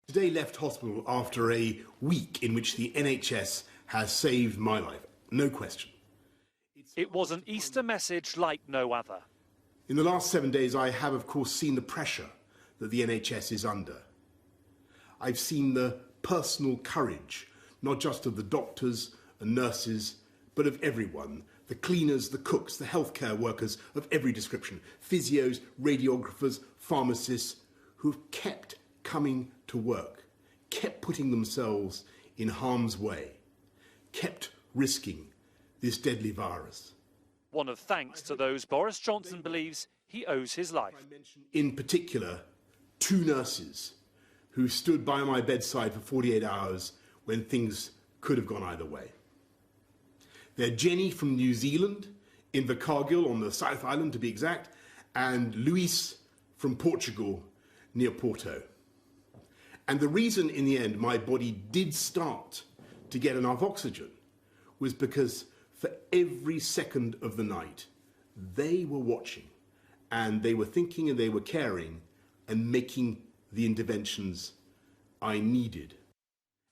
Today left hospital after a week in which the NHS has saved my life, no question. It was an Easter message like no other. In the last 7 days, I have, of course, seen the pressure that the NHS is under. I've seen the personal courage, not just of the doctors and nurses, but of everyone, the cleaners, the cooks, the healthcare workers of every description, physios, radiographers, pharmacists, who've kept coming to work, kept putting themselves in harm's way, kept risking this deadly virus. One of thanks to those Boris Johnson believes he owes his life. In particular, 2 nurses who stood by my bedside for 48 hours when things could have gone either way. They're Jenny from New Zealand, Invercargill on the South Island to be exact, and Luis from Portugal near Porto. And the reason in the end my body did start to get enough oxygen was because for every second of the night they were watching and they were thinking and they were caring and making the interventions I needed.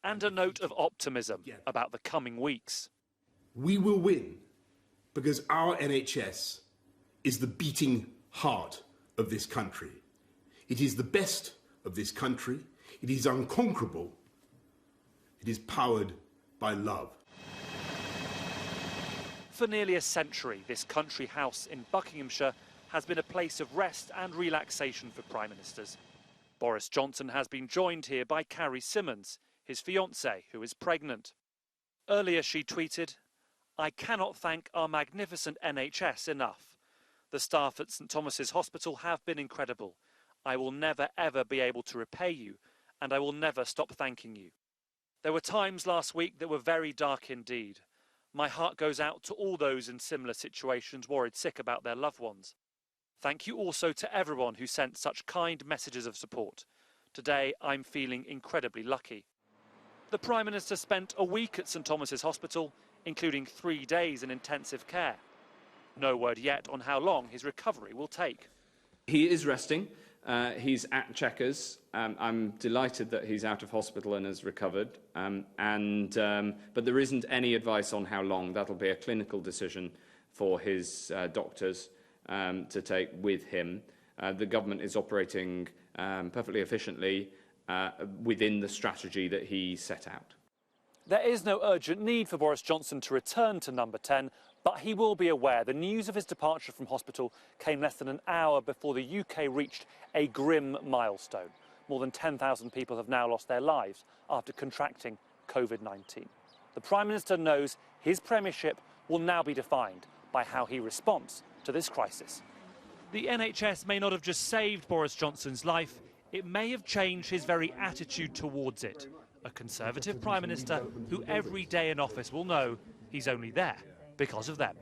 And a note of optimism about the coming weeks. We will win because our NHS is the beating heart of this country. It is the best of this country. It is unconquerable. It is powered by love. For nearly a century, this country house in Buckinghamshire has been a place of rest and relaxation for Prime Ministers. Boris Johnson has been joined here by Carrie Symonds, his fiancée, who is pregnant. Earlier she tweeted, "I cannot thank our magnificent NHS enough. The staff at St Thomas's Hospital have been incredible. I will never ever be able to repay you, and I will never stop thanking you." There were times last week that were very dark indeed. My heart goes out to all those in similar situations worried sick about their loved ones. Thank you also to everyone who sent such kind messages of support. Today I'm feeling incredibly lucky. The Prime Minister spent a week at St Thomas's Hospital, including 3 days in intensive care. No word yet on how long his recovery will take. He is resting. He's at Chequers. I'm delighted that he's out of hospital and has recovered. But there isn't any advice on how long. That'll be a clinical decision for his doctors to take with him. The government is operating perfectly efficiently within the strategy that he set out. There is no urgent need for Boris Johnson to return to Number 10, but he will be aware the news of his departure from hospital came less than an hour before the UK reached a grim milestone. More than 10,000 people have now lost their lives after contracting COVID-19. The Prime Minister knows his premiership will now be defined by how he responds to this crisis. The NHS may not have just saved Boris Johnson's life, it may have changed his very attitude towards it. A Conservative Prime Minister who every day in office will know he's only there because of them.